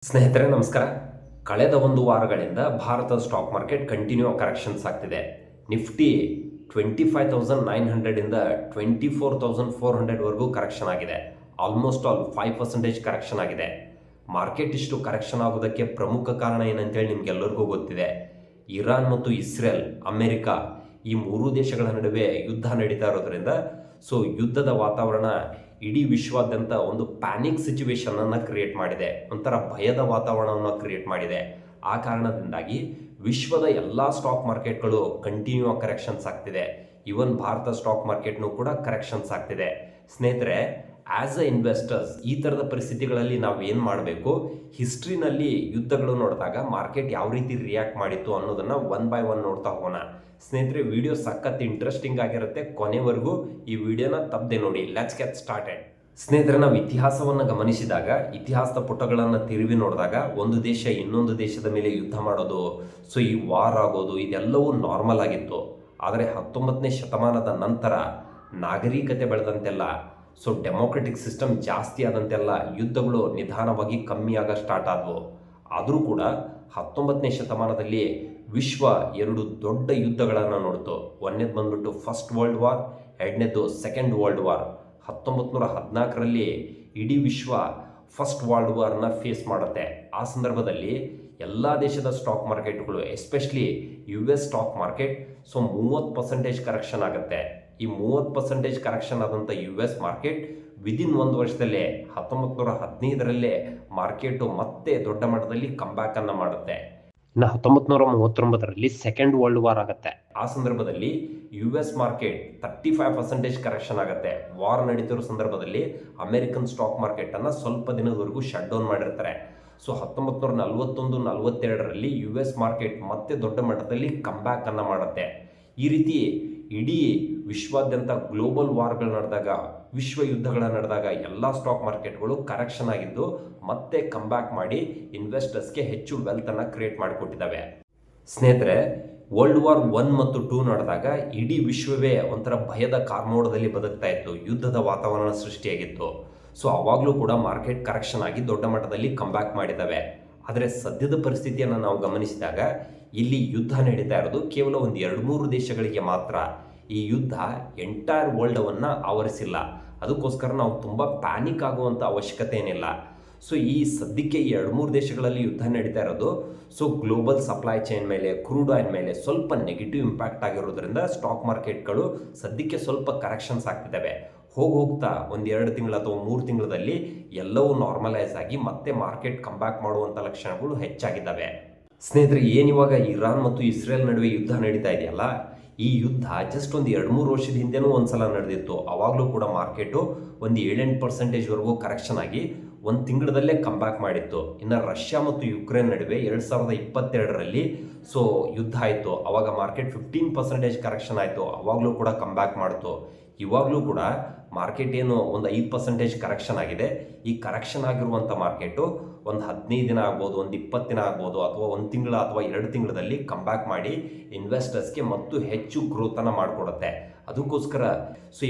ಸ್ನೇಹಿತರೆ ನಮಸ್ಕಾರ. ಕಳೆದ ಒಂದು ವಾರಗಳಿಂದ ಭಾರತದ ಸ್ಟಾಕ್ ಮಾರ್ಕೆಟ್ ಕಂಟಿನ್ಯೂ ಕರೆಕ್ಷನ್ಸ್ ಆಗ್ತಿದೆ. ನಿಫ್ಟಿ 25,900 ಇಂದ 24,400 ಕರೆಕ್ಷನ್ ಆಗಿದೆ. ಆಲ್ಮೋಸ್ಟ್ ಆಲ್ 5% ಕರೆಕ್ಷನ್ ಆಗಿದೆ. ಮಾರ್ಕೆಟ್ ಇಷ್ಟು ಕರೆಕ್ಷನ್ ಆಗೋದಕ್ಕೆ ಪ್ರಮುಖ ಕಾರಣ ಏನಂತೇಳಿ ನಿಮ್ಗೆಲ್ಲರಿಗೂ ಗೊತ್ತಿದೆ. ಇರಾನ್ ಮತ್ತು ಇಸ್ರೇಲ್, ಅಮೆರಿಕ ಈ ಮೂರು ದೇಶಗಳ ನಡುವೆ ಯುದ್ಧ ನಡೀತಾ ಇರೋದ್ರಿಂದ ಯುದ್ಧದ ವಾತಾವರಣ ಇಡೀ ವಿಶ್ವಾದ್ಯಂತ ಒಂದು ಪ್ಯಾನಿಕ್ ಸಿಚುವೇಶನ್ ಕ್ರಿಯೇಟ್ ಮಾಡಿದೆ. ಒಂಥರ ಭಯದ ವಾತಾವರಣವನ್ನು ಕ್ರಿಯೇಟ್ ಮಾಡಿದೆ. ಆ ಕಾರಣದಿಂದಾಗಿ ವಿಶ್ವದ ಎಲ್ಲ ಸ್ಟಾಕ್ ಮಾರ್ಕೆಟ್ಗಳು ಕಂಟಿನ್ಯೂ ಕರೆಕ್ಷನ್ಸ್ ಆಗ್ತಿದೆ. ಇವನ್ ಭಾರತ ಸ್ಟಾಕ್ ಮಾರ್ಕೆಟ್ನೂ ಕೂಡ ಕರೆಕ್ಷನ್ಸ್ ಆಗ್ತಿದೆ. ಸ್ನೇಹಿತರೆ, ಆಸ್ ಅ ಇನ್ವೆಸ್ಟರ್ಸ್ ಈ ಥರದ ಪರಿಸ್ಥಿತಿಗಳಲ್ಲಿ ನಾವು ಏನು ಮಾಡಬೇಕು, ಹಿಸ್ಟ್ರಿನಲ್ಲಿ ಯುದ್ಧಗಳು ನೋಡಿದಾಗ ಮಾರ್ಕೆಟ್ ಯಾವ ರೀತಿ ರಿಯಾಕ್ಟ್ ಮಾಡಿತ್ತು ಅನ್ನೋದನ್ನು ಒನ್ ಬೈ ಒನ್ ನೋಡ್ತಾ ಹೋಗೋಣ. ಸ್ನೇಹಿತರೆ, ವಿಡಿಯೋ ಸಖತ್ ಇಂಟ್ರೆಸ್ಟಿಂಗ್ ಆಗಿರುತ್ತೆ. ಕೊನೆವರೆಗೂ ಈ ವಿಡಿಯೋನ ತಪ್ಪದೆ ನೋಡಿ. Let's get started. ಸ್ನೇಹಿತರೆ, ನಾವು ಇತಿಹಾಸವನ್ನು ಗಮನಿಸಿದಾಗ, ಇತಿಹಾಸದ ಪುಟಗಳನ್ನು ತಿರುವಿ ನೋಡಿದಾಗ ಒಂದು ದೇಶ ಇನ್ನೊಂದು ದೇಶದ ಮೇಲೆ ಯುದ್ಧ ಮಾಡೋದು, ಈ ವಾರ್ ಆಗೋದು ಇದೆಲ್ಲವೂ ನಾರ್ಮಲ್ ಆಗಿತ್ತು. ಆದರೆ 19ನೇ ಶತಮಾನದ ನಂತರ ನಾಗರಿಕತೆ ಬೆಳೆದಂತೆಲ್ಲ, ಡೆಮೋಕ್ರೆಟಿಕ್ ಸಿಸ್ಟಮ್ ಜಾಸ್ತಿ ಆದಂತೆಲ್ಲ ಯುದ್ಧಗಳು ನಿಧಾನವಾಗಿ ಕಮ್ಮಿ ಆಗ ಸ್ಟಾರ್ಟ್ ಆದವು. ಆದರೂ ಕೂಡ 19ನೇ ಶತಮಾನದಲ್ಲಿ ವಿಶ್ವ ಎರಡು ದೊಡ್ಡ ಯುದ್ಧಗಳನ್ನು ನೋಡ್ತು. ಒಂದನೇದು ಬಂದ್ಬಿಟ್ಟು ಫಸ್ಟ್ ವರ್ಲ್ಡ್ ವಾರ್, ಎರಡನೇದು ಸೆಕೆಂಡ್ ವರ್ಲ್ಡ್ ವಾರ್. 1914ರಲ್ಲಿ ಇಡೀ ವಿಶ್ವ ಫಸ್ಟ್ ವರ್ಲ್ಡ್ ವಾರ್ನ ಫೇಸ್ ಮಾಡುತ್ತೆ. ಆ ಸಂದರ್ಭದಲ್ಲಿ ಎಲ್ಲ ದೇಶದ ಸ್ಟಾಕ್ ಮಾರ್ಕೆಟ್ಗಳು, especially US stock market 30% correction ಆಗುತ್ತೆ. ಈ 30% ಕರೆಕ್ಷನ್ ಆದಂಥ US ಮಾರ್ಕೆಟ್ ವಿದಿನ್ ಒಂದು ವರ್ಷದಲ್ಲೇ 1915ರಲ್ಲೇ ಮಾರ್ಕೆಟು ಮತ್ತೆ ದೊಡ್ಡ ಮಟ್ಟದಲ್ಲಿ ಕಂಬ್ಯಾಕನ್ನು ಮಾಡುತ್ತೆ. ಇನ್ನು 1939ರಲ್ಲಿ ಸೆಕೆಂಡ್ ವರ್ಲ್ಡ್ ವಾರ್ ಆಗುತ್ತೆ. ಆ ಸಂದರ್ಭದಲ್ಲಿ US ಮಾರ್ಕೆಟ್ 35% ಕರೆಕ್ಷನ್ ಆಗುತ್ತೆ. ವಾರ್ ನಡೀತಿರೋ ಸಂದರ್ಭದಲ್ಲಿ ಅಮೆರಿಕನ್ ಸ್ಟಾಕ್ ಮಾರ್ಕೆಟನ್ನು ಸ್ವಲ್ಪ ದಿನದವರೆಗೂ ಶಟ್ ಡೌನ್ ಮಾಡಿರ್ತಾರೆ. 1941-42ರಲ್ಲಿ US ಮಾರ್ಕೆಟ್ ಮತ್ತೆ ದೊಡ್ಡ ಮಟ್ಟದಲ್ಲಿ ಕಂಬ್ಯಾಕನ್ನು ಮಾಡುತ್ತೆ. ಈ ರೀತಿ ಇಡೀ ವಿಶ್ವಾದ್ಯಂತ ಗ್ಲೋಬಲ್ ವಾರ್ಗಳು ನಡೆದಾಗ, ವಿಶ್ವ ಯುದ್ಧಗಳು ನಡೆದಾಗ ಎಲ್ಲ ಸ್ಟಾಕ್ ಮಾರ್ಕೆಟ್ಗಳು ಕರೆಕ್ಷನ್ ಆಗಿದ್ದು ಮತ್ತೆ ಕಂಬ್ಯಾಕ್ ಮಾಡಿ ಇನ್ವೆಸ್ಟರ್ಸ್ಗೆ ಹೆಚ್ಚು ವೆಲ್ತನ್ನು ಕ್ರಿಯೇಟ್ ಮಾಡಿಕೊಟ್ಟಿದ್ದಾವೆ. ಸ್ನೇಹಿತರೆ, ವರ್ಲ್ಡ್ ವಾರ್ 1 ಮತ್ತು 2 ನಡೆದಾಗ ಇಡೀ ವಿಶ್ವವೇ ಒಂಥರ ಭಯದ ಕಾರ್ಮೋಡದಲ್ಲಿ ಬದುಕ್ತಾ ಇತ್ತು. ಯುದ್ಧದ ವಾತಾವರಣ ಸೃಷ್ಟಿಯಾಗಿತ್ತು. ಅವಾಗಲೂ ಕೂಡ ಮಾರ್ಕೆಟ್ ಕರೆಕ್ಷನ್ ಆಗಿ ದೊಡ್ಡ ಮಟ್ಟದಲ್ಲಿ ಕಂಬ್ಯಾಕ್ ಮಾಡಿದ್ದಾವೆ. ಆದರೆ ಸದ್ಯದ ಪರಿಸ್ಥಿತಿಯನ್ನು ನಾವು ಗಮನಿಸಿದಾಗ ಇಲ್ಲಿ ಯುದ್ಧ ನಡೀತಾ ಇರೋದು ಕೇವಲ ಒಂದು 2-3 ದೇಶಗಳಿಗೆ ಮಾತ್ರ. ಈ ಯುದ್ಧ ಎಂಟೈರ್ ವರ್ಲ್ಡವನ್ನು ಆವರಿಸಿಲ್ಲ. ಅದಕ್ಕೋಸ್ಕರ ನಾವು ತುಂಬ ಪ್ಯಾನಿಕ್ ಆಗುವಂಥ ಅವಶ್ಯಕತೆ ಏನಿಲ್ಲ. ಈ ಸದ್ಯಕ್ಕೆ ಈ 2-3 ದೇಶಗಳಲ್ಲಿ ಯುದ್ಧ ನಡೀತಾ ಇರೋದು ಗ್ಲೋಬಲ್ ಸಪ್ಲೈ ಚೈನ್ ಮೇಲೆ, ಕ್ರೂಡ್ ಆಯಿಲ್ ಮೇಲೆ ಸ್ವಲ್ಪ ನೆಗೆಟಿವ್ ಇಂಪ್ಯಾಕ್ಟ್ ಆಗಿರೋದ್ರಿಂದ ಸ್ಟಾಕ್ ಮಾರ್ಕೆಟ್ಗಳು ಸದ್ಯಕ್ಕೆ ಸ್ವಲ್ಪ ಕರೆಕ್ಷನ್ಸ್ ಆಗ್ತಿದ್ದಾವೆ. ಹೋಗ್ತಾ ಒಂದು 2 ತಿಂಗಳು ಅಥವಾ 3 ತಿಂಗಳಲ್ಲಿ ಎಲ್ಲವೂ ನಾರ್ಮಲೈಸ್ ಆಗಿ ಮತ್ತೆ ಮಾರ್ಕೆಟ್ ಕಂಬ್ಯಾಕ್ ಮಾಡುವಂಥ ಲಕ್ಷಣಗಳು ಹೆಚ್ಚಾಗಿದ್ದಾವೆ. ಸ್ನೇಹಿತರೆ, ಏನಿವಾಗ ಇರಾನ್ ಮತ್ತು ಇಸ್ರೇಲ್ ನಡುವೆ ಯುದ್ಧ ನಡೀತಾ ಇದೆಯಲ್ಲ, ಈ ಯುದ್ಧ ಜಸ್ಟ್ ಒಂದು 2-3 ವರ್ಷದ ಹಿಂದೆನೂ ಒಂದ್ಸಲ ನಡೆದಿತ್ತು. ಆವಾಗಲೂ ಕೂಡ ಮಾರ್ಕೆಟು ಒಂದು 7-8%ವರೆಗೂ ಕರೆಕ್ಷನ್ ಆಗಿ ಒಂದು ತಿಂಗಳದಲ್ಲೇ ಕಂಬ್ಯಾಕ್ ಮಾಡಿತ್ತು. ಇನ್ನು ರಷ್ಯಾ ಮತ್ತು ಯುಕ್ರೇನ್ ನಡುವೆ 2022ರಲ್ಲಿ ಯುದ್ಧ ಆಯಿತು. ಆವಾಗ ಮಾರ್ಕೆಟ್ 15% ಕರೆಕ್ಷನ್ ಆಯಿತು. ಆವಾಗಲೂ ಕೂಡ ಕಂಬ್ಯಾಕ್ ಮಾಡಿತು. ಇವಾಗಲೂ ಕೂಡ ಮಾರ್ಕೆಟ್ ಏನು ಒಂದು 5% ಕರೆಕ್ಷನ್ ಆಗಿದೆ. ಈ ಕರೆಕ್ಷನ್ ಆಗಿರುವಂಥ ಮಾರ್ಕೆಟು ಒಂದು 15 ದಿನ ಆಗ್ಬೋದು, ಒಂದು 20 ದಿನ ಆಗ್ಬೋದು, ಅಥವಾ 1 ತಿಂಗಳು ಅಥವಾ 2 ತಿಂಗಳಲ್ಲಿ ಕಂಬ್ಯಾಕ್ ಮಾಡಿ ಇನ್ವೆಸ್ಟರ್ಸ್ಗೆ ಮತ್ತು ಹೆಚ್ಚು ಗ್ರೋತನ್ನು ಮಾಡಿಕೊಡುತ್ತೆ. ಅದಕ್ಕೋಸ್ಕರ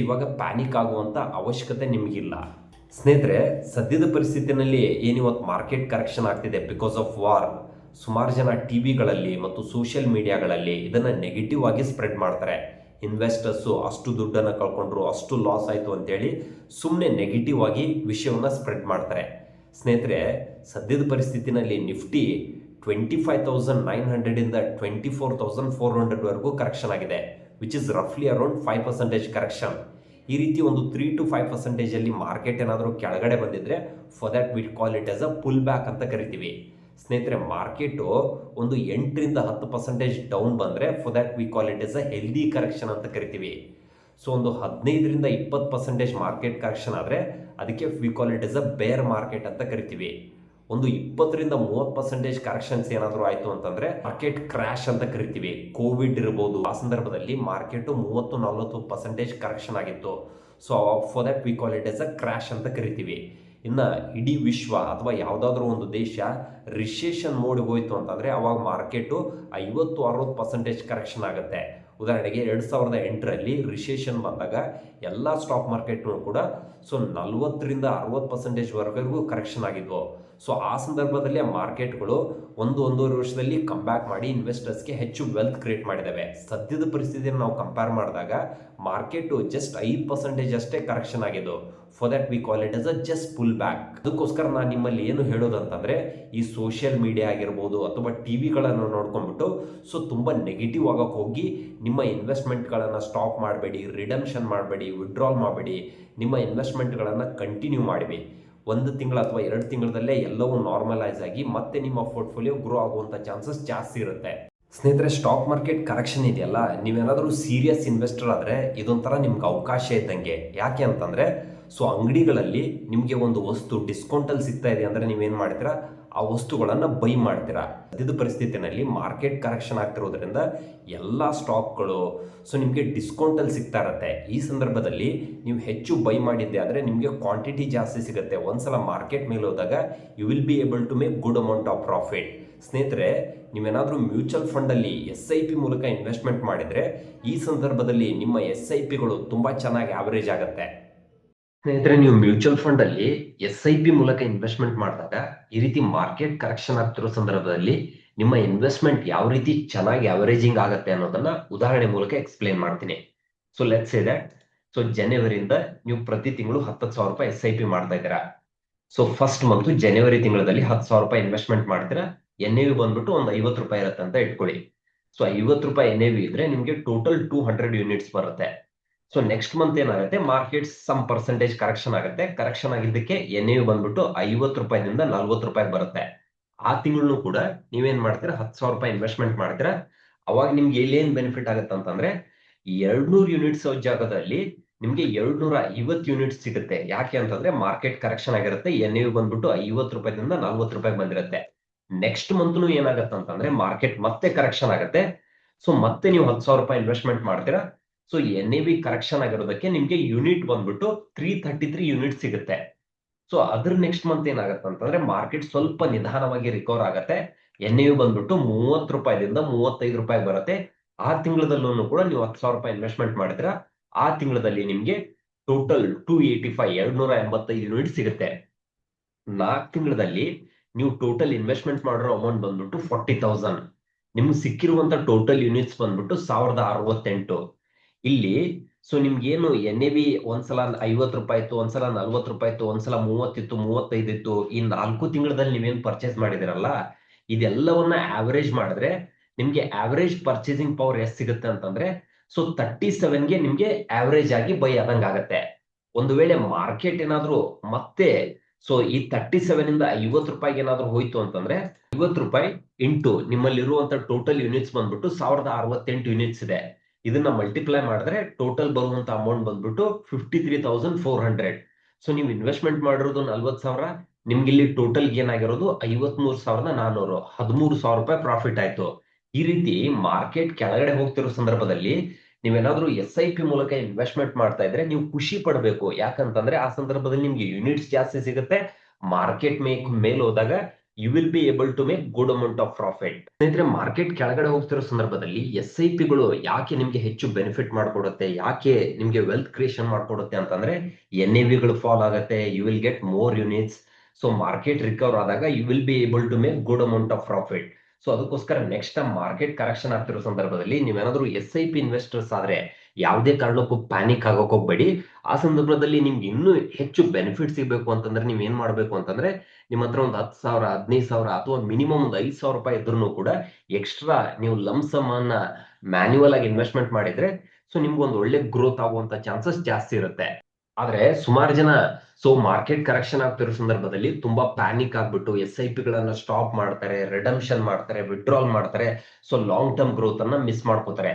ಇವಾಗ ಪ್ಯಾನಿಕ್ ಆಗುವಂಥ ಅವಶ್ಯಕತೆ ನಿಮಗಿಲ್ಲ. ಸ್ನೇಹಿತರೆ, ಸದ್ಯದ ಪರಿಸ್ಥಿತಿಯಲ್ಲಿ ಏನಿವತ್ತು ಮಾರ್ಕೆಟ್ ಕರೆಕ್ಷನ್ ಆಗ್ತಿದೆ ಬಿಕಾಸ್ ಆಫ್ ವಾರ್, ಸುಮಾರು ಜನ ಟಿವಿಗಳಲ್ಲಿ ಮತ್ತು ಸೋಷಿಯಲ್ ಮೀಡಿಯಾಗಳಲ್ಲಿ ಇದನ್ನು ನೆಗೆಟಿವ್ ಆಗಿ ಸ್ಪ್ರೆಡ್ ಮಾಡ್ತಾರೆ. ಇನ್ವೆಸ್ಟರ್ಸು ಅಷ್ಟು ದುಡ್ಡನ್ನು ಕಳ್ಕೊಂಡ್ರು, ಅಷ್ಟು ಲಾಸ್ ಆಯಿತು ಅಂತೇಳಿ ಸುಮ್ಮನೆ ನೆಗೆಟಿವ್ ಆಗಿ ವಿಷಯವನ್ನು ಸ್ಪ್ರೆಡ್ ಮಾಡ್ತಾರೆ. ಸ್ನೇಹಿತರೆ, ಸದ್ಯದ ಪರಿಸ್ಥಿತಿನಲ್ಲಿ ನಿಫ್ಟಿ 25,900 ಇಂದ 24,400ವರೆಗೂ ಕರೆಕ್ಷನ್ ಆಗಿದೆ, ವಿಚ್ ಇಸ್ ರಫ್ಲಿ ಅರೌಂಡ್ 5% ಕರೆಕ್ಷನ್. ಈ ರೀತಿ ಒಂದು 3-5% ಮಾರ್ಕೆಟ್ ಏನಾದರೂ ಕೆಳಗಡೆ ಬಂದಿದ್ರೆ for that we call it as a pull back ಅಂತ ಕರಿತೀವಿ. ಸ್ನೇಹಿತರೆ, ಮಾರ್ಕೆಟು ಒಂದು 8-10% ಡೌನ್ ಬಂದರೆ for that we call it as a healthy correction ಅಂತ ಕರಿತೀವಿ. ಒಂದು 15-20% ಮಾರ್ಕೆಟ್ ಕರೆಕ್ಷನ್ ಆದರೆ ಅದಕ್ಕೆ we call it as a ಬೇರ್ ಮಾರ್ಕೆಟ್ ಅಂತ ಕರಿತೀವಿ. ಒಂದು 20-30% ಕರೆಕ್ಷನ್ಸ್ ಏನಾದರೂ ಆಯಿತು ಅಂತಂದರೆ ಮಾರ್ಕೆಟ್ ಕ್ರ್ಯಾಶ್ ಅಂತ ಕರಿತೀವಿ. ಕೋವಿಡ್ ಇರ್ಬೋದು, ಆ ಸಂದರ್ಭದಲ್ಲಿ ಮಾರ್ಕೆಟು 30-40% ಕರೆಕ್ಷನ್ ಆಗಿತ್ತು. For that we call it as a crash ಅಂತ ಕರಿತೀವಿ. ಇನ್ನು ಇಡೀ ವಿಶ್ವ ಅಥವಾ ಯಾವುದಾದ್ರೂ ಒಂದು ದೇಶ ರಿಸೆಷನ್ ಮೋಡ್ಗೆ ಹೋಯಿತು ಅಂತಂದರೆ ಅವಾಗ ಮಾರ್ಕೆಟು 50-60% ಕರೆಕ್ಷನ್ ಆಗುತ್ತೆ. ಉದಾಹರಣೆಗೆ 2008ರಲ್ಲಿ ರಿಸೆಷನ್ ಬಂದಾಗ ಎಲ್ಲ ಸ್ಟಾಕ್ ಮಾರ್ಕೆಟ್ನೂ ಕೂಡ 40-60% ವರೆಗೂ ಕರೆಕ್ಷನ್ ಆಗಿದ್ವು. ಸೊ ಆ ಸಂದರ್ಭದಲ್ಲಿ ಮಾರ್ಕೆಟ್ಗಳು ಒಂದೂವರೆ ವರ್ಷದಲ್ಲಿ ಕಂಬ್ಯಾಕ್ ಮಾಡಿ ಇನ್ವೆಸ್ಟರ್ಸ್ಗೆ ಹೆಚ್ಚು ವೆಲ್ತ್ ಕ್ರಿಯೇಟ್ ಮಾಡಿದ್ದಾವೆ. ಸದ್ಯದ ಪರಿಸ್ಥಿತಿಯನ್ನು ನಾವು ಕಂಪೇರ್ ಮಾಡಿದಾಗ ಮಾರ್ಕೆಟು ಜಸ್ಟ್ 5% ಅಷ್ಟೇ ಕರೆಕ್ಷನ್ ಆಗಿದ್ದು. For that we call it as a just pull back. ಅದಕ್ಕೋಸ್ಕರ ನಾನು ನಿಮ್ಮಲ್ಲಿ ಏನು ಹೇಳೋದಂತಂದರೆ, ಈ ಸೋಷಿಯಲ್ ಮೀಡಿಯಾ ಆಗಿರ್ಬೋದು ಅಥವಾ ಟಿ ವಿಗಳನ್ನು ನೋಡ್ಕೊಂಡ್ಬಿಟ್ಟು ಸೊ ತುಂಬ ನೆಗೆಟಿವ್ ಆಗೋಕ್ಕೆ ಹೋಗಿ ನಿಮ್ಮ ಇನ್ವೆಸ್ಟ್ಮೆಂಟ್ಗಳನ್ನು ಸ್ಟಾಪ್ ಮಾಡಬೇಡಿ, ರಿಡಮ್ಷನ್ ಮಾಡಬೇಡಿ, ವಿಡ್ರಾಲ್ ಮಾಡಬೇಡಿ. ನಿಮ್ಮ ಇನ್ವೆಸ್ಟ್ಮೆಂಟ್ಗಳನ್ನು ಕಂಟಿನ್ಯೂ ಮಾಡಿರಿ. 1 ತಿಂಗಳು ಅಥವಾ 2 ತಿಂಗಳಲ್ಲೇ ಎಲ್ಲವೂ ನಾರ್ಮಲೈಸ್ ಆಗಿ ಮತ್ತೆ ನಿಮ್ಮ ಪೋರ್ಟ್ಫೋಲಿಯೋ ಗ್ರೋ ಆಗುವಂಥ ಚಾನ್ಸಸ್ ಜಾಸ್ತಿ ಇರುತ್ತೆ. ಸ್ನೇಹಿತರೆ, ಸ್ಟಾಕ್ ಮಾರ್ಕೆಟ್ ಕರೆಕ್ಷನ್ ಇದೆಯಲ್ಲ, ನೀವೇನಾದರೂ ಸೀರಿಯಸ್ ಇನ್ವೆಸ್ಟರ್ ಆದರೆ ಇದೊಂಥರ ನಿಮ್ಗೆ ಅವಕಾಶ ಇದ್ದಂಗೆ. ಯಾಕೆ ಅಂತಂದರೆ, ಸೊ ಅಂಗಡಿಗಳಲ್ಲಿ ನಿಮಗೆ ಒಂದು ವಸ್ತು ಡಿಸ್ಕೌಂಟಲ್ಲಿ ಸಿಗ್ತಾ ಇದೆ ಅಂದರೆ ನೀವೇನು ಮಾಡ್ತೀರಾ, ಆ ವಸ್ತುಗಳನ್ನು ಬೈ ಮಾಡ್ತೀರಾ. ಸದ್ಯದ ಪರಿಸ್ಥಿತಿನಲ್ಲಿ ಮಾರ್ಕೆಟ್ ಕರೆಕ್ಷನ್ ಆಗ್ತಿರೋದ್ರಿಂದ ಎಲ್ಲ ಸ್ಟಾಕ್ಗಳು ಸೊ ನಿಮಗೆ ಡಿಸ್ಕೌಂಟಲ್ಲಿ ಸಿಗ್ತಾ ಇರುತ್ತೆ. ಈ ಸಂದರ್ಭದಲ್ಲಿ ನೀವು ಹೆಚ್ಚು ಬೈ ಮಾಡಿದ್ದೆ ಆದರೆ ನಿಮಗೆ ಕ್ವಾಂಟಿಟಿ ಜಾಸ್ತಿ ಸಿಗುತ್ತೆ. ಒಂದ್ಸಲ ಮಾರ್ಕೆಟ್ ಮೇಲೆ ಹೋದಾಗ you will be able to make good amount of profit. ಸ್ನೇಹಿತರೆ, ನೀವೇನಾದರೂ ಮ್ಯೂಚುವಲ್ ಫಂಡಲ್ಲಿ SIP ಮೂಲಕ ಇನ್ವೆಸ್ಟ್ಮೆಂಟ್ ಮಾಡಿದರೆ ಈ ಸಂದರ್ಭದಲ್ಲಿ ನಿಮ್ಮ SIPಗಳು ತುಂಬ ಚೆನ್ನಾಗಿ ಆವರೇಜ್ ಆಗುತ್ತೆ. ಸ್ನೇಹಿತರೆ, ನೀವು ಮ್ಯೂಚುವಲ್ ಫಂಡಲ್ಲಿ SIP ಮೂಲಕ ಇನ್ವೆಸ್ಟ್ಮೆಂಟ್ ಮಾಡಿದಾಗ ಈ ರೀತಿ ಮಾರ್ಕೆಟ್ ಕರೆಕ್ಷನ್ ಆಗ್ತಿರೋ ಸಂದರ್ಭದಲ್ಲಿ ನಿಮ್ಮ ಇನ್ವೆಸ್ಟ್ಮೆಂಟ್ ಯಾವ ರೀತಿ ಚೆನ್ನಾಗಿ ಅವರೇಜಿಂಗ್ ಆಗುತ್ತೆ ಅನ್ನೋದನ್ನ ಉದಾಹರಣೆ ಮೂಲಕ ಎಕ್ಸ್ಪ್ಲೇನ್ ಮಾಡ್ತೀನಿ. So let's say that, so ಜನವರಿಯಿಂದ ನೀವು ಪ್ರತಿ ತಿಂಗಳು 10,000 ರೂಪಾಯಿ SIP ಮಾಡ್ತಾ ಇದ್ದೀರಾ. ಸೊ ಫಸ್ಟ್ ಮಂತ್ ಜನವರಿ ತಿಂಗಳಲ್ಲಿ 10,000 ರೂಪಾಯಿ ಇನ್ವೆಸ್ಟ್ಮೆಂಟ್ ಮಾಡ್ತೀರಾ. NAV ಬಂದ್ಬಿಟ್ಟು ಒಂದು 50 ರೂಪಾಯಿ ಇರುತ್ತೆ ಅಂತ ಇಟ್ಕೊಳ್ಳಿ. ಸೊ 50 ರೂಪಾಯಿ NAV ಇದ್ರೆ ನಿಮಗೆ ಟೋಟಲ್ 200 ಯೂನಿಟ್ಸ್ ಬರುತ್ತೆ. ಸೊ ನೆಕ್ಸ್ಟ್ ಮಂತ್ ಏನಾಗುತ್ತೆ, ಮಾರ್ಕೆಟ್ ಸಮ್ ಪರ್ಸೆಂಟೇಜ್ ಕರೆಕ್ಷನ್ ಆಗುತ್ತೆ. ಕರೆಕ್ಷನ್ ಆಗಿದ್ದಕ್ಕೆ NAV ಬಂದ್ಬಿಟ್ಟು 50 ರೂಪಾಯಿದಿಂದ 40 ರೂಪಾಯಿ ಬರುತ್ತೆ. ಆ ತಿಂಗಳು ಕೂಡ ನೀವೇನ್ ಮಾಡ್ತೀರಾ, 10,000 ರೂಪಾಯಿ ಇನ್ವೆಸ್ಟ್ಮೆಂಟ್ ಮಾಡ್ತೀರಾ. ಅವಾಗ ನಿಮ್ಗೆ ಏನ್ ಬೆನಿಫಿಟ್ ಆಗುತ್ತೆ ಅಂತಂದ್ರೆ, 200 ಯೂನಿಟ್ಸ್ ಜಾಗದಲ್ಲಿ ನಿಮ್ಗೆ 250 ಯೂನಿಟ್ಸ್ ಸಿಗುತ್ತೆ. ಯಾಕೆ ಅಂತಂದ್ರೆ ಮಾರ್ಕೆಟ್ ಕರೆಕ್ಷನ್ ಆಗಿರುತ್ತೆ. NAV ಬಂದ್ಬಿಟ್ಟು 50 ರೂಪಾಯಿದಿಂದ 40 ರೂಪಾಯಿ ಬಂದಿರುತ್ತೆ. ನೆಕ್ಸ್ಟ್ ಮಂತ್ನು ಏನಾಗುತ್ತೆ ಅಂತಂದ್ರೆ ಮಾರ್ಕೆಟ್ ಮತ್ತೆ ಕರೆಕ್ಷನ್ ಆಗುತ್ತೆ. ಸೊ ಮತ್ತೆ ನೀವು 10,000 ರೂಪಾಯಿ ಇನ್ವೆಸ್ಟ್ಮೆಂಟ್ ಮಾಡ್ತೀರಾ. ಸೊ NAV ಕರೆಕ್ಷನ್ ಆಗಿರೋದಕ್ಕೆ ನಿಮ್ಗೆ ಯೂನಿಟ್ ಬಂದ್ಬಿಟ್ಟು 333 ಯೂನಿಟ್ ಸಿಗುತ್ತೆ. ಸೊ ಅದ್ರ ನೆಕ್ಸ್ಟ್ ಮಂತ್ ಏನಾಗುತ್ತೆ ಅಂತಂದ್ರೆ ಮಾರ್ಕೆಟ್ ಸ್ವಲ್ಪ ನಿಧಾನವಾಗಿ ರಿಕವರ್ ಆಗುತ್ತೆ. NAV ಬಂದ್ಬಿಟ್ಟು 30 ರೂಪಾಯಿದಿಂದ 35 ರೂಪಾಯಿ ಬರುತ್ತೆ. ಆ ತಿಂಗಳದಲ್ಲೂ ಕೂಡ ನೀವು 10,000 ರೂಪಾಯಿ ಇನ್ವೆಸ್ಟ್ಮೆಂಟ್ ಮಾಡಿದ್ರೆ ಆ ತಿಂಗಳಲ್ಲಿ ನಿಮ್ಗೆ ಟೋಟಲ್ 285 ಯೂನಿಟ್ ಸಿಗುತ್ತೆ. 4 ತಿಂಗಳಲ್ಲಿ ನೀವು ಟೋಟಲ್ ಇನ್ವೆಸ್ಟ್ಮೆಂಟ್ ಮಾಡಿರೋ ಅಮೌಂಟ್ ಬಂದ್ಬಿಟ್ಟು 40,000. ನಿಮ್ಗೆ ಸಿಕ್ಕಿರುವಂತ ಟೋಟಲ್ ಯೂನಿಟ್ಸ್ ಬಂದ್ಬಿಟ್ಟು 1068. ಇಲ್ಲಿ ಸೊ ನಿಮ್ಗೇನು NAV ಒಂದ್ಸಲ 50 ರೂಪಾಯಿ ಇತ್ತು, ಒಂದ್ಸಲ 40 ರೂಪಾಯಿ ಇತ್ತು, ಒಂದ್ಸಲ 30 ಇತ್ತು, 35 ಇತ್ತು. ಈ 4 ತಿಂಗಳಲ್ಲಿ ನೀವೇನ್ ಪರ್ಚೇಸ್ ಮಾಡಿದಿರಲ್ಲ, ಇದೆಲ್ಲವನ್ನ ಆವರೇಜ್ ಮಾಡಿದ್ರೆ ನಿಮ್ಗೆ ಆವರೇಜ್ ಪರ್ಚೇಸಿಂಗ್ ಪವರ್ ಎಷ್ಟು ಸಿಗುತ್ತೆ ಅಂತಂದ್ರೆ, ಸೊ 37ಗೆ ನಿಮ್ಗೆ ಆವರೇಜ್ ಆಗಿ ಬೈ ಆದಂಗ ಆಗತ್ತೆ. ಒಂದು ವೇಳೆ ಮಾರ್ಕೆಟ್ ಏನಾದ್ರು ಮತ್ತೆ ಸೊ ಈ 37 ಇಂದ 50 ರೂಪಾಯಿಗೆ ಏನಾದ್ರು ಹೋಯ್ತು ಅಂತಂದ್ರೆ 50 ರೂಪಾಯಿ ಇಂಟು ನಿಮ್ಮಲ್ಲಿರುವಂತ ಟೋಟಲ್ ಯೂನಿಟ್ಸ್ ಬಂದ್ಬಿಟ್ಟು 1068 ಯೂನಿಟ್ಸ್ ಇದೆ. ಇದನ್ನ ಮಲ್ಟಿಪ್ಲೈ ಮಾಡಿದ್ರೆ ಟೋಟಲ್ ಬರುವಂತ ಅಮೌಂಟ್ ಬಂದ್ಬಿಟ್ಟು 53,400. ಸೊ ನೀವು ಇನ್ವೆಸ್ಟ್ಮೆಂಟ್ ಮಾಡಿರೋದು 40,000, ನಿಮ್ಗೆ ಇಲ್ಲಿ ಟೋಟಲ್ ಗೇನ್ ಆಗಿರೋದು 53,400, 13,000 ರೂಪಾಯಿ ಪ್ರಾಫಿಟ್ ಆಯ್ತು. ಈ ರೀತಿ ಮಾರ್ಕೆಟ್ ಕೆಳಗಡೆ ಹೋಗ್ತಿರೋ ಸಂದರ್ಭದಲ್ಲಿ ನೀವೇನಾದ್ರೂ SIP ಮೂಲಕ ಇನ್ವೆಸ್ಟ್ಮೆಂಟ್ ಮಾಡ್ತಾ ಇದ್ರೆ ನೀವು ಖುಷಿ ಪಡಬೇಕು. ಯಾಕಂತಂದ್ರೆ ಆ ಸಂದರ್ಭದಲ್ಲಿ ನಿಮ್ಗೆ ಯೂನಿಟ್ಸ್ ಜಾಸ್ತಿ ಸಿಗುತ್ತೆ. ಮಾರ್ಕೆಟ್ ಮೇಲೆ ಹೋದಾಗ you will be able to make good amount of profit. ಸ್ನೇಹಿತರೆ, ಮಾರ್ಕೆಟ್ ಕೆಳಗಡೆ ಹೋಗ್ತಿರೋ ಸಂದರ್ಭದಲ್ಲಿ SIPಗಳು ಯಾಕೆ ನಿಮ್ಗೆ ಹೆಚ್ಚು ಬೆನಿಫಿಟ್ ಮಾಡ್ಕೊಡುತ್ತೆ, ಯಾಕೆ ನಿಮ್ಗೆ ವೆಲ್ತ್ ಕ್ರಿಯೇಷನ್ ಮಾಡ್ಕೊಡುತ್ತೆ ಅಂತಂದ್ರೆ, NAVಗಳು ಫಾಲ್ ಆಗುತ್ತೆ, you will get more units. So market recover ಆದಾಗ you will be able to make good amount of profit. So ಅದಕ್ಕೋಸ್ಕರ ನೆಕ್ಸ್ಟ್ ಟೈಮ್ ಮಾರ್ಕೆಟ್ ಕರೆಕ್ಷನ್ ಆಗ್ತಿರೋ ಸಂದರ್ಭದಲ್ಲಿ ನೀವೇನಾದ್ರೂ SIP ಇನ್ವೆಸ್ಟರ್ಸ್ ಆದ್ರೆ ಯಾವುದೇ ಕಾರಣಕ್ಕೂ ಪ್ಯಾನಿಕ್ ಆಗೋಕ್ ಹೋಗ್ಬೇಡಿ. ಆ ಸಂದರ್ಭದಲ್ಲಿ ನಿಮ್ಗೆ ಇನ್ನೂ ಹೆಚ್ಚು ಬೆನಿಫಿಟ್ ಸಿಗಬೇಕು ಅಂತಂದ್ರೆ ನೀವ್ ಏನ್ ಮಾಡ್ಬೇಕು ಅಂತಂದ್ರೆ, ನಿಮ್ಮ ಹತ್ರ ಒಂದು 10,000, 15,000 ಅಥವಾ ಮಿನಿಮಮ್ ಒಂದು 5,000 ರೂಪಾಯಿ ಇದ್ರೂ ಕೂಡ ಎಕ್ಸ್ಟ್ರಾ ನೀವು ಲಂಸಮ್ ಅನ್ನ ಮ್ಯಾನ್ಯುವಲ್ ಆಗಿ ಇನ್ವೆಸ್ಟ್ಮೆಂಟ್ ಮಾಡಿದ್ರೆ ಸೊ ನಿಮ್ಗೆ ಒಂದು ಒಳ್ಳೆ ಗ್ರೋತ್ ಆಗುವಂತ ಚಾನ್ಸಸ್ ಜಾಸ್ತಿ ಇರುತ್ತೆ. ಆದ್ರೆ ಸುಮಾರು ಜನ ಸೊ ಮಾರ್ಕೆಟ್ ಕರೆಕ್ಷನ್ ಆಗ್ತಿರೋ ಸಂದರ್ಭದಲ್ಲಿ ತುಂಬಾ ಪ್ಯಾನಿಕ್ ಆಗ್ಬಿಟ್ಟು SIPಗಳನ್ನ ಸ್ಟಾಪ್ ಮಾಡ್ತಾರೆ, ರಿಡಮ್ಷನ್ ಮಾಡ್ತಾರೆ, ವಿಡ್ರಾಲ್ ಮಾಡ್ತಾರೆ. ಸೊ ಲಾಂಗ್ ಟರ್ಮ್ ಗ್ರೋತ್ ಅನ್ನ ಮಿಸ್ ಮಾಡ್ಕೋತಾರೆ.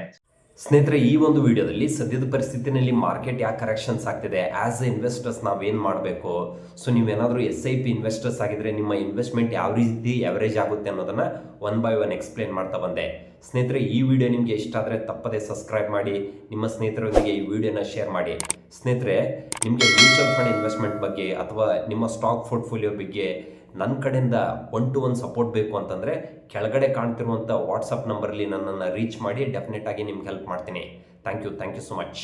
ಸ್ನೇಹಿತರೆ, ಈ ಒಂದು ವಿಡಿಯೋದಲ್ಲಿ ಸದ್ಯದ ಪರಿಸ್ಥಿತಿನಲ್ಲಿ ಮಾರ್ಕೆಟ್ ಯಾಕೆ ಕರೆಕ್ಷನ್ಸ್ ಆಗ್ತಿದೆ, ಆಸ್ ಎ ಇನ್ವೆಸ್ಟರ್ಸ್ ನಾವೇನು ಮಾಡಬೇಕು, ಸೊ ನೀವೇನಾದರೂ SIP ಇನ್ವೆಸ್ಟರ್ಸ್ ಆಗಿದ್ರೆ ನಿಮ್ಮ ಇನ್ವೆಸ್ಟ್ಮೆಂಟ್ ಯಾವ ರೀತಿ ಅವರೇಜ್ ಆಗುತ್ತೆ ಅನ್ನೋದನ್ನ 1 by 1 ಎಕ್ಸ್ಪ್ಲೇನ್ ಮಾಡ್ತಾ ಬಂದೆ. ಸ್ನೇಹಿತರೆ, ಈ ವಿಡಿಯೋ ನಿಮಗೆ ಇಷ್ಟ ಆದರೆ ತಪ್ಪದೇ ಸಬ್ಸ್ಕ್ರೈಬ್ ಮಾಡಿ, ನಿಮ್ಮ ಸ್ನೇಹಿತರೊಂದಿಗೆ ಈ ವಿಡಿಯೋನ ಶೇರ್ ಮಾಡಿ. ಸ್ನೇಹಿತರೆ, ನಿಮಗೆ ಮ್ಯೂಚುವಲ್ ಫಂಡ್ ಇನ್ವೆಸ್ಟ್ಮೆಂಟ್ ಬಗ್ಗೆ ಅಥವಾ ನಿಮ್ಮ ಸ್ಟಾಕ್ ಪೋರ್ಟ್ಫೋಲಿಯೋ ಬಗ್ಗೆ ನನ್ನ ಕಡೆಯಿಂದ 1-to-1 ಸಪೋರ್ಟ್ ಬೇಕು ಅಂತಂದರೆ ಕೆಳಗಡೆ ಕಾಣ್ತಿರುವಂಥ ವಾಟ್ಸಪ್ ನಂಬರಲ್ಲಿ ನನ್ನನ್ನು ರೀಚ್ ಮಾಡಿ, ಡೆಫಿನೆಟ್ ಆಗಿ ನಿಮ್ಗೆ ಹೆಲ್ಪ್ ಮಾಡ್ತೀನಿ. Thank you so much.